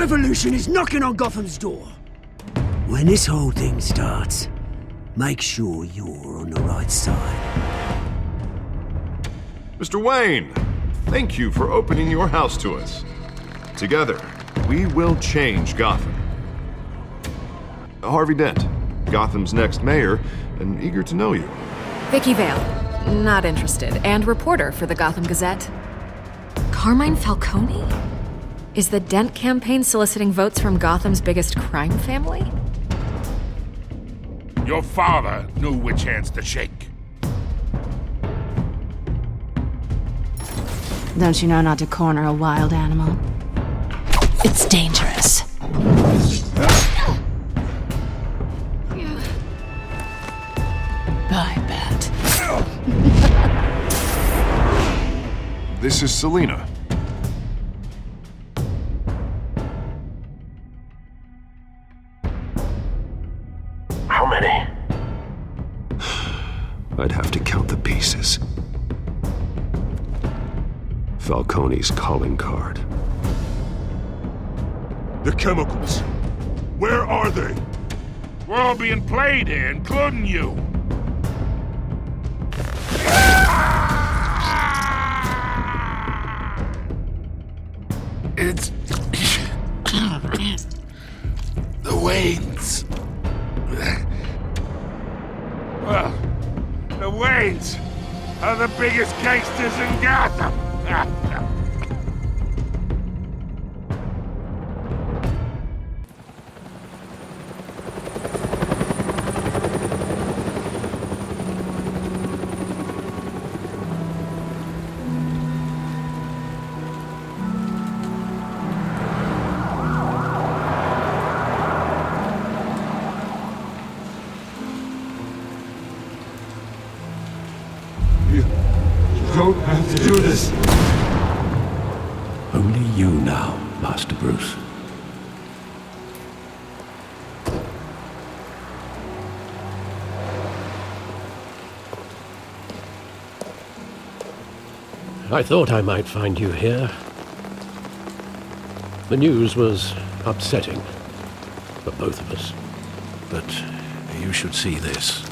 revolution is knocking on Gotham's door. When this whole thing starts, make sure you're on the right side. Mr. Wayne, thank you for opening your house to us. Together, we will change Gotham. Harvey Dent, Gotham's next mayor, and eager to know you. Vicky Vale, not interested, and reporter for the Gotham Gazette. Carmine Falcone? Is the Dent campaign soliciting votes from Gotham's biggest crime family? Your father knew which hands to shake. Don't you know not to corner a wild animal? It's dangerous. I bet. This is Selina. How many? I'd have to count the pieces. Falcone's calling card. The chemicals. Where are they? We're all being played here, including you. It's... the Waynes. Well, the Waynes are the biggest gangsters in Gotham. You don't have to do this. Only you now, Master Bruce. I thought I might find you here. The news was upsetting for both of us. But you should see this.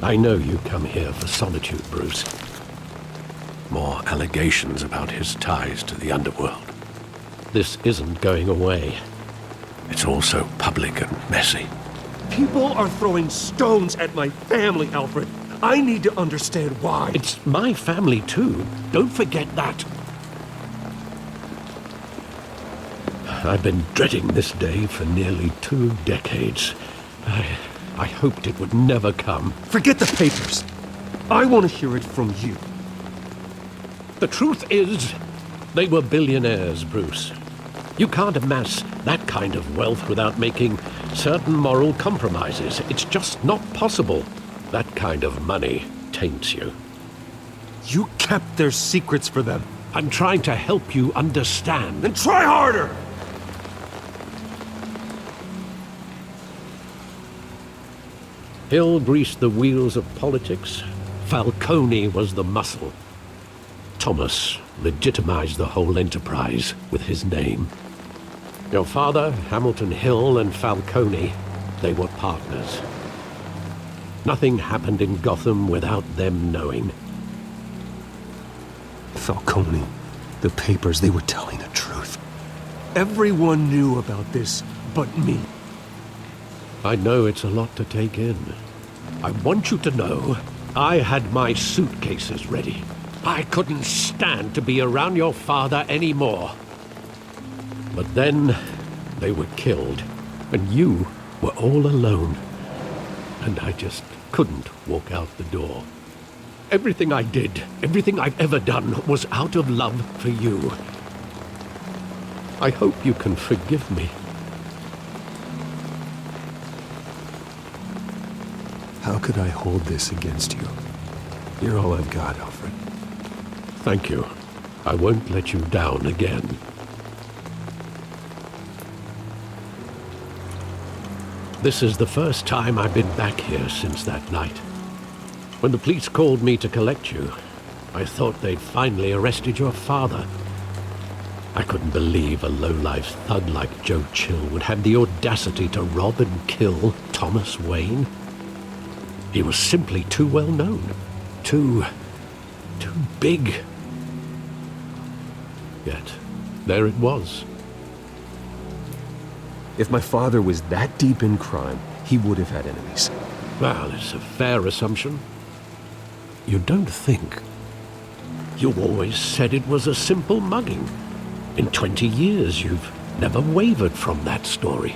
I know you come here for solitude, Bruce. More allegations about his ties to the underworld. This isn't going away. It's all so public and messy. People are throwing stones at my family, Alfred. I need to understand why. It's my family, too. Don't forget that. I've been dreading this day for nearly 2 decades. I hoped it would never come. Forget the papers. I want to hear it from you. The truth is, they were billionaires, Bruce. You can't amass that kind of wealth without making certain moral compromises. It's just not possible. That kind of money taints you. You kept their secrets for them. I'm trying to help you understand. Then try harder! Hill greased the wheels of politics. Falcone was the muscle. Thomas legitimized the whole enterprise with his name. Your father, Hamilton Hill, and Falcone, they were partners. Nothing happened in Gotham without them knowing. Falcone, the papers, they were telling the truth. Everyone knew about this but me. I know it's a lot to take in. I want you to know I had my suitcases ready. I couldn't stand to be around your father anymore. But then they were killed, and you were all alone. And I just couldn't walk out the door. Everything I did, everything I've ever done, was out of love for you. I hope you can forgive me. How could I hold this against you? You're all I've got, Alfred. Thank you. I won't let you down again. This is the first time I've been back here since that night. When the police called me to collect you, I thought they'd finally arrested your father. I couldn't believe a low-life thug like Joe Chill would have the audacity to rob and kill Thomas Wayne. He was simply too well known. Too big. Yet, there it was. If my father was that deep in crime, he would have had enemies. Well, it's a fair assumption. You don't think? You always said it was a simple mugging. In 20 years, you've never wavered from that story.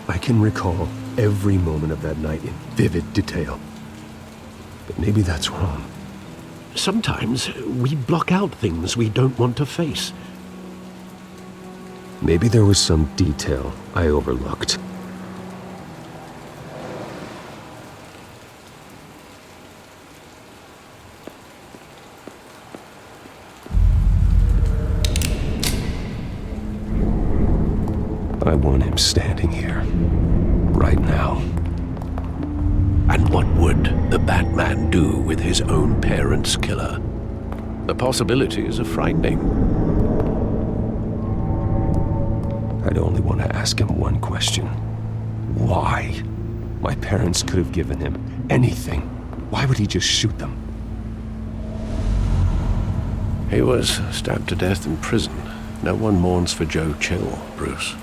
I can recall every moment of that night in vivid detail. But maybe that's wrong. Sometimes we block out things we don't want to face. Maybe there was some detail I overlooked. I want him standing here, right now. And what would the Batman do with his own parents' killer? The possibilities are frightening. I'd only want to ask him one question. Why? My parents could have given him anything. Why would he just shoot them? He was stabbed to death in prison. No one mourns for Joe Chill, Bruce.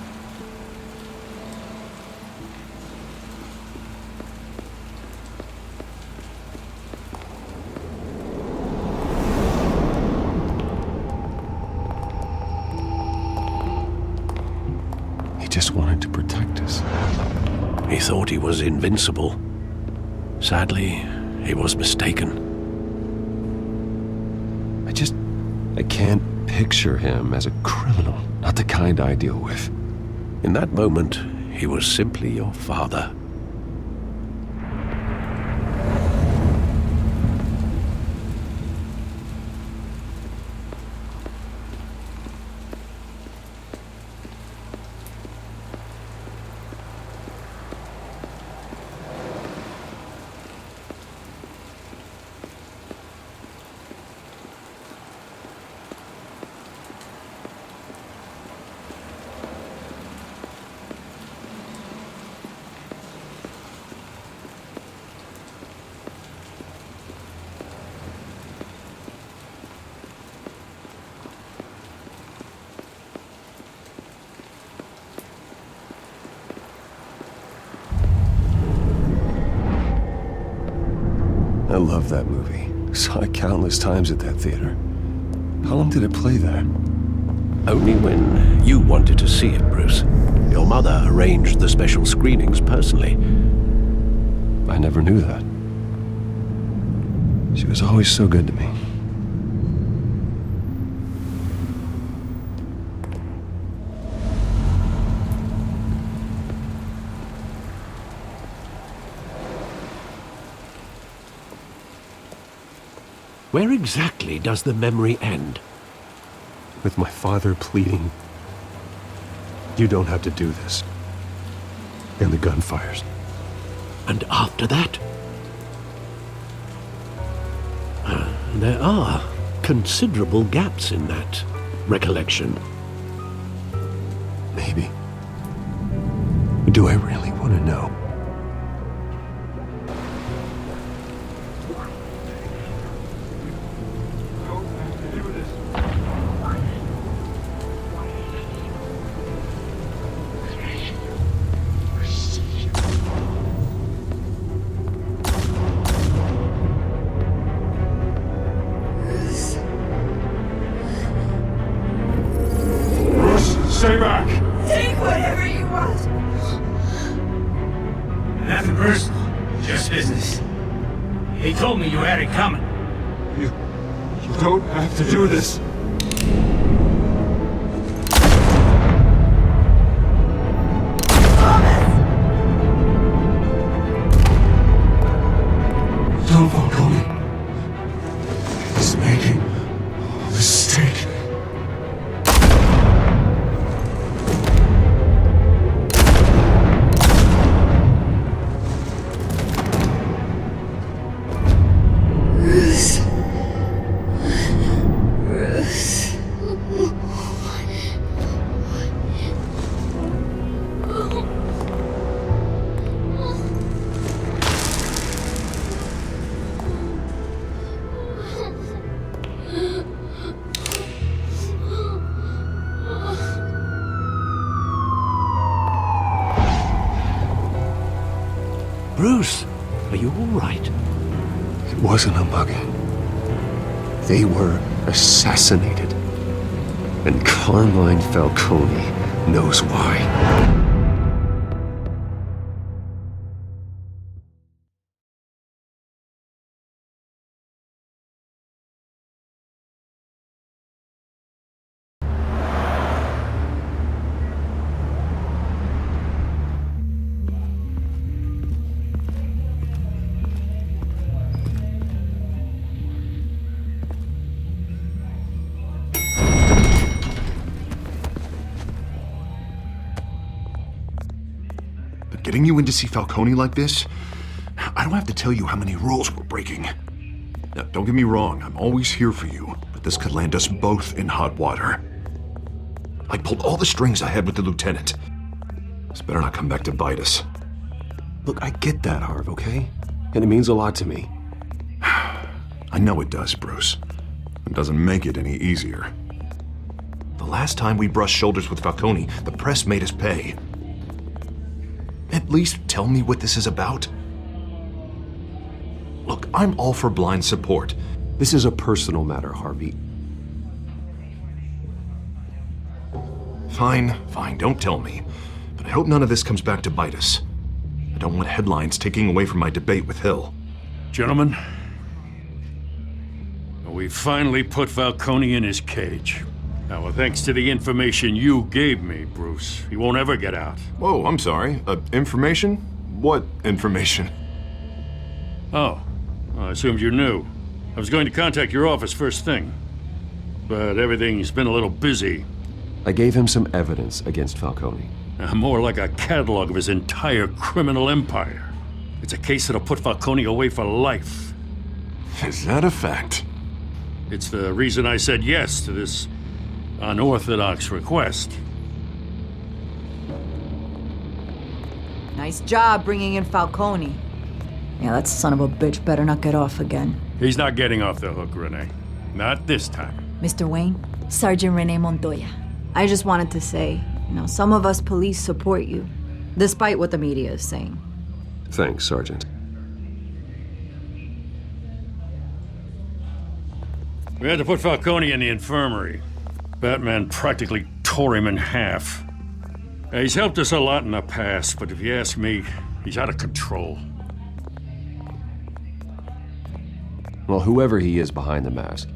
Just wanted to protect us. He thought he was invincible. Sadly, he was mistaken. I can't picture him as a criminal, not the kind I deal with. In that moment, he was simply your father. I love that movie. Saw it countless times at that theater. How long did it play there? Only when you wanted to see it, Bruce. Your mother arranged the special screenings personally. I never knew that. She was always so good to me. Where exactly does the memory end? With my father pleading, "You don't have to do this." And the gun fires. And after that? There are considerable gaps in that recollection. Maybe. Do I really want to know? Stay back! Take whatever you want! Nothing personal, just business. He told me you had it coming. You don't have to do this. Don't follow me. He's making a mistake. Bruce. Bruce, are you all right? It wasn't a mugging. They were assassinated. And Carmine Falcone knows why. Getting you in to see Falcone like this? I don't have to tell you how many rules we're breaking. Now, don't get me wrong, I'm always here for you, but this could land us both in hot water. I pulled all the strings I had with the lieutenant. This better not come back to bite us. Look, I get that, Harv, okay? And it means a lot to me. I know it does, Bruce. It doesn't make it any easier. The last time we brushed shoulders with Falcone, the press made us pay. At least tell me what this is about. Look, I'm all for blind support. This is a personal matter, Harvey. Fine, don't tell me. But I hope none of this comes back to bite us. I don't want headlines taking away from my debate with Hill. Gentlemen, we finally put Falcone in his cage. Now, well, thanks to the information you gave me, Bruce, he won't ever get out. Whoa, I'm sorry. Information? What information? Oh, I assumed you knew. I was going to contact your office first thing, but everything's been a little busy. I gave him some evidence against Falcone. More like a catalog of his entire criminal empire. It's a case that'll put Falcone away for life. Is that a fact? It's the reason I said yes to this unorthodox request. Nice job bringing in Falcone. Yeah, that son of a bitch better not get off again. He's not getting off the hook, Renee. Not this time. Mr. Wayne, Sergeant Renee Montoya. I just wanted to say, some of us police support you, despite what the media is saying. Thanks, Sergeant. We had to put Falcone in the infirmary. Batman practically tore him in half. He's helped us a lot in the past, but if you ask me, he's out of control. Well, whoever he is behind the mask,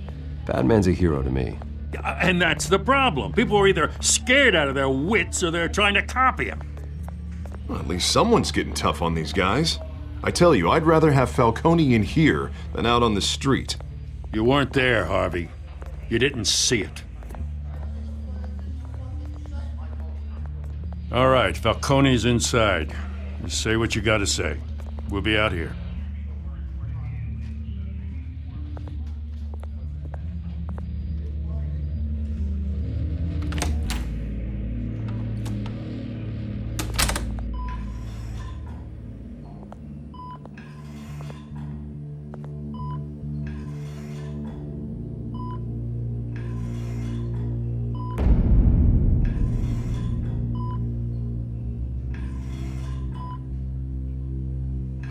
Batman's a hero to me. And that's the problem. People are either scared out of their wits or they're trying to copy him. Well, at least someone's getting tough on these guys. I tell you, I'd rather have Falcone in here than out on the street. You weren't there, Harvey. You didn't see it. All right, Falcone's inside. Just say what you gotta say. We'll be out here.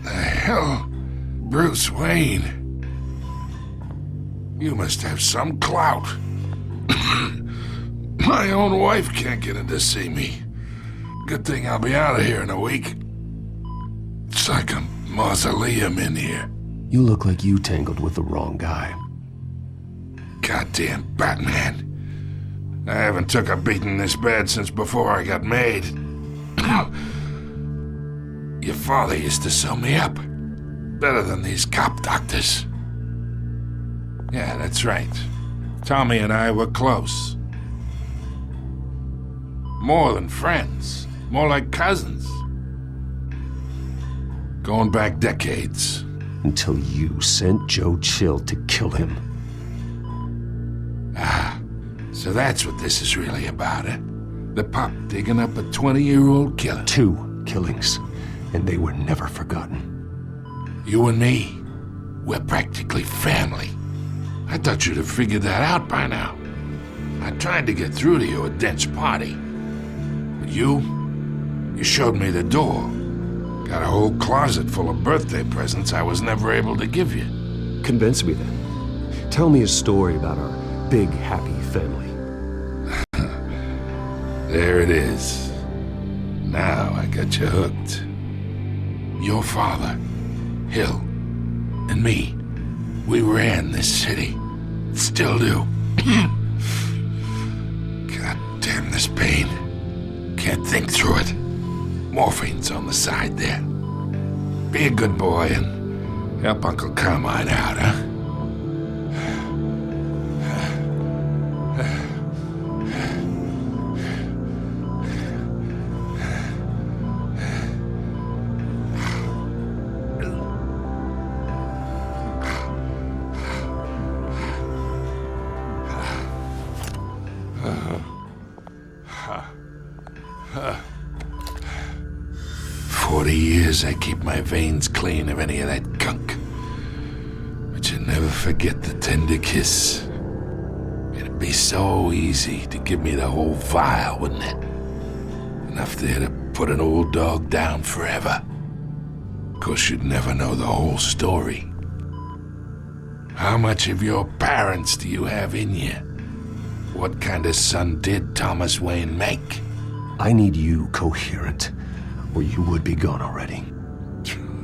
Hell, Bruce Wayne. You must have some clout. My own wife can't get in to see me. Good thing I'll be out of here in a week. It's like a mausoleum in here. You look like you tangled with the wrong guy. Goddamn Batman. I haven't took a beating this bad since before I got made. Your father used to sew me up. Better than these cop doctors. Yeah, that's right. Tommy and I were close. More than friends. More like cousins. Going back decades. Until you sent Joe Chill to kill him. Ah, so that's what this is really about, eh? The pup digging up a 20-year-old killer. 2 killings, and they were never forgotten. You and me, we're practically family. I thought you'd have figured that out by now. I tried to get through to you at Dent's party. But you showed me the door. Got a whole closet full of birthday presents I was never able to give you. Convince me then. Tell me a story about our big, happy family. There it is. Now I got you hooked. Your father, Hill, and me, we ran this city. Still do. God damn this pain. Can't think through it. Morphine's on the side there. Be a good boy and help Uncle Carmine out, huh? I keep my veins clean of any of that gunk. But you never forget the tender kiss. It'd be so easy to give me the whole vial, wouldn't it? Enough there to put an old dog down forever. Of course, you'd never know the whole story. How much of your parents do you have in you? What kind of son did Thomas Wayne make? I need you coherent, or you would be gone already.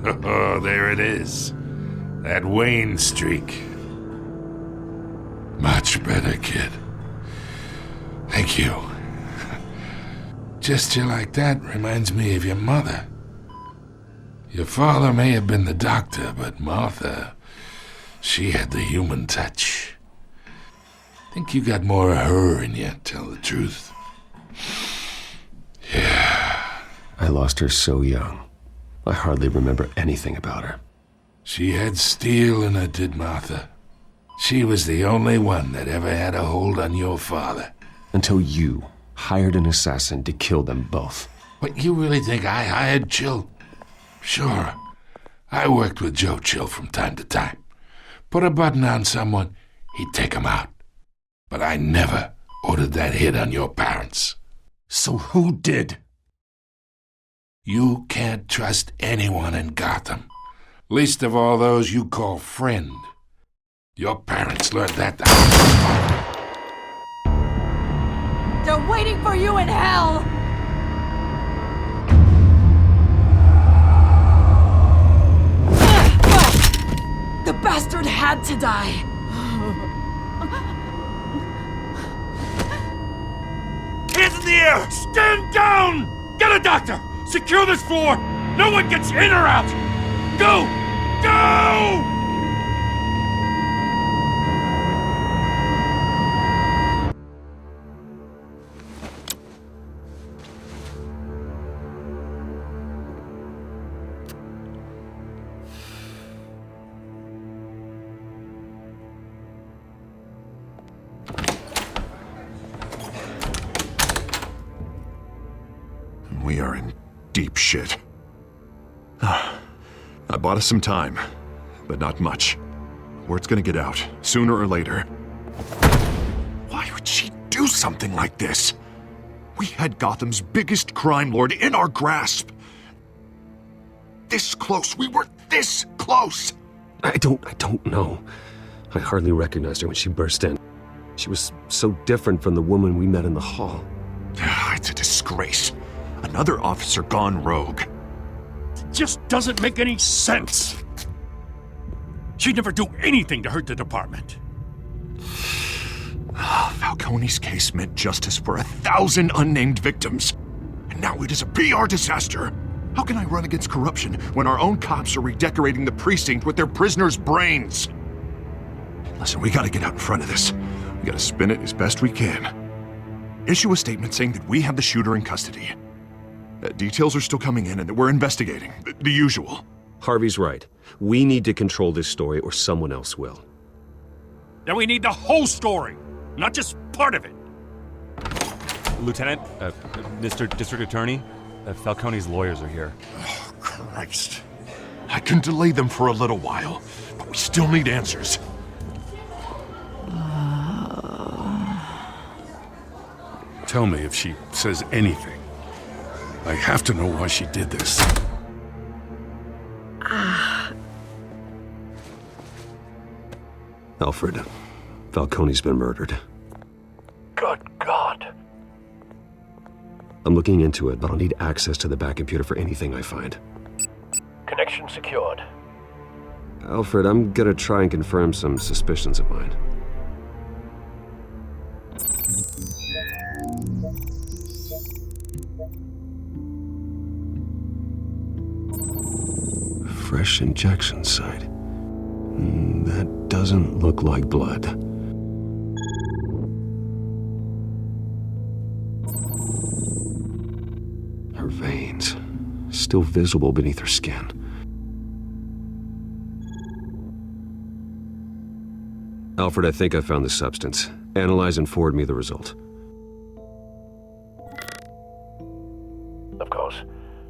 Oh, there it is. That Wayne streak. Much better, kid. Thank you. Gesture like that reminds me of your mother. Your father may have been the doctor, but Martha, she had the human touch. Think you got more of her in you, tell the truth. Yeah. I lost her so young. I hardly remember anything about her. She had steel in her, did Martha. She was the only one that ever had a hold on your father. Until you hired an assassin to kill them both. What, you really think I hired Chill? Sure. I worked with Joe Chill from time to time. Put a button on someone, he'd take him out. But I never ordered that hit on your parents. So who did? You can't trust anyone in Gotham. Least of all those you call friend. Your parents learned that. They're waiting for you in hell! The bastard had to die. Hands in the air! Stand down! Get a doctor! Secure this floor! No one gets in or out! Go! Go! We are in deep shit. I bought us some time, but not much. Word's gonna get out, sooner or later. Why would she do something like this? We had Gotham's biggest crime lord in our grasp. This close, we were this close! I don't know. I hardly recognized her when she burst in. She was so different from the woman we met in the hall. It's a disgrace. Another officer gone rogue. It just doesn't make any sense. She'd never do anything to hurt the department. Falcone's case meant justice for 1,000 unnamed victims. And now it is a PR disaster. How can I run against corruption when our own cops are redecorating the precinct with their prisoners' brains? Listen, we gotta get out in front of this. We gotta spin it as best we can. Issue a statement saying that we have the shooter in custody. Details are still coming in and that we're investigating. The usual. Harvey's right. We need to control this story or someone else will. Then we need the whole story, not just part of it. Lieutenant, Mr. District Attorney, Falcone's lawyers are here. Oh, Christ. I can delay them for a little while, but we still need answers. Tell me if she says anything. I have to know why she did this. Alfred, Falcone's been murdered. Good God. I'm looking into it, but I'll need access to the back computer for anything I find. Connection secured. Alfred, I'm gonna try and confirm some suspicions of mine. Fresh injection site. That doesn't look like blood. Her veins, still visible beneath her skin. Alfred, I think I found the substance. Analyze and forward me the result. Of course.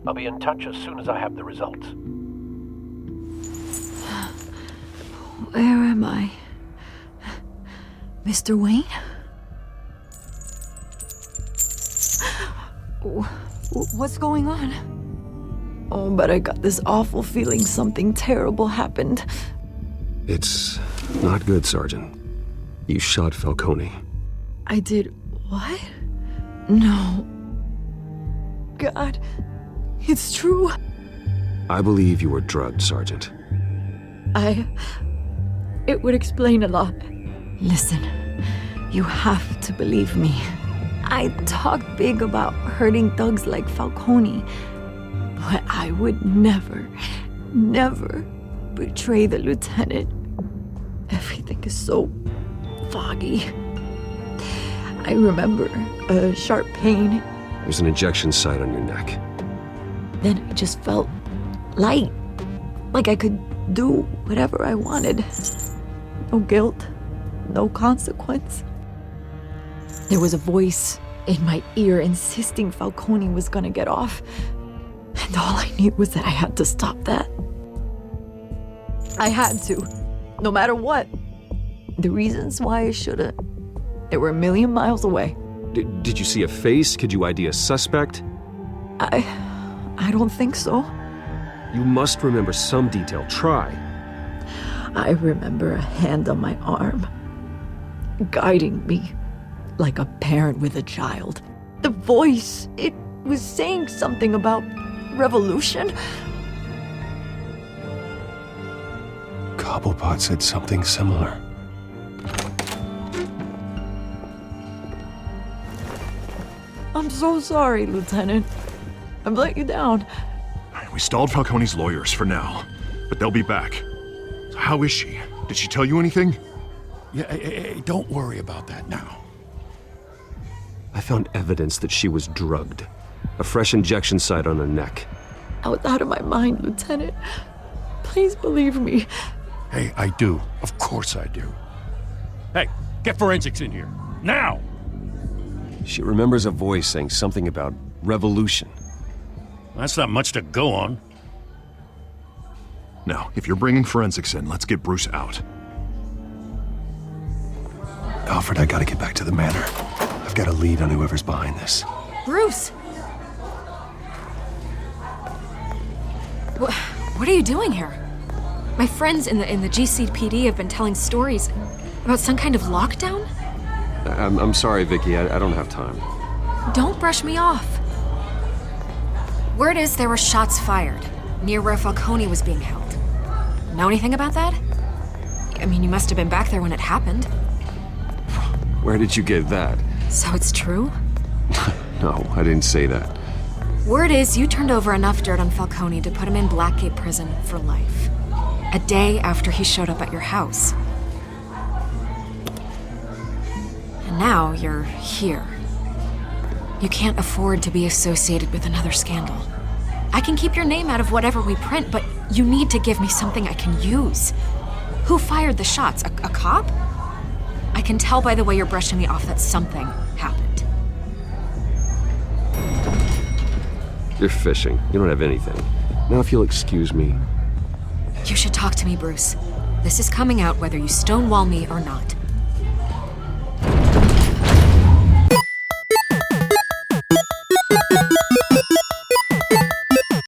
I'll be in touch as soon as I have the results. Where am I? Mr. Wayne? What's going on? Oh, but I got this awful feeling something terrible happened. It's not good, Sergeant. You shot Falcone. I did what? No. God, it's true. I believe you were drugged, Sergeant. It would explain a lot. Listen, you have to believe me. I talk big about hurting thugs like Falcone, but I would never betray the lieutenant. Everything is so foggy. I remember a sharp pain. There's an injection site on your neck. Then I just felt light, like I could do whatever I wanted. No guilt, no consequence. There was a voice in my ear insisting Falcone was gonna get off. And all I knew was that I had to stop that. I had to, no matter what. The reasons why I shouldn't, they were a million miles away. Did you see a face? Could you ID a suspect? I don't think so. You must remember some detail. Try. I remember a hand on my arm, guiding me like a parent with a child. The voice, it was saying something about revolution. Cobblepot said something similar. I'm so sorry, Lieutenant. I've let you down. We stalled Falcone's lawyers for now, but they'll be back. So how is she? Did she tell you anything? Yeah, hey, don't worry about that now. I found evidence that she was drugged. A fresh injection site on her neck. I was out of my mind, Lieutenant. Please believe me. Hey, I do. Of course I do. Hey, get forensics in here. Now! She remembers a voice saying something about revolution. That's not much to go on. Now, if you're bringing forensics in, let's get Bruce out. Alfred, I gotta get back to the manor. I've got a lead on whoever's behind this. Bruce! What are you doing here? My friends in the GCPD have been telling stories about some kind of lockdown? I'm sorry, Vicky. I don't have time. Don't brush me off. Word is there were shots fired near where Falcone was being held. Know anything about that? I mean, you must have been back there when it happened. Where did you get that? So it's true? No, I didn't say that. Word is you turned over enough dirt on Falcone to put him in Blackgate Prison for life. A day after he showed up at your house. And now you're here. You can't afford to be associated with another scandal. I can keep your name out of whatever we print, but you need to give me something I can use. Who fired the shots? A cop? I can tell by the way you're brushing me off that something happened. You're fishing. You don't have anything. Now, if you'll excuse me. You should talk to me, Bruce. This is coming out whether you stonewall me or not.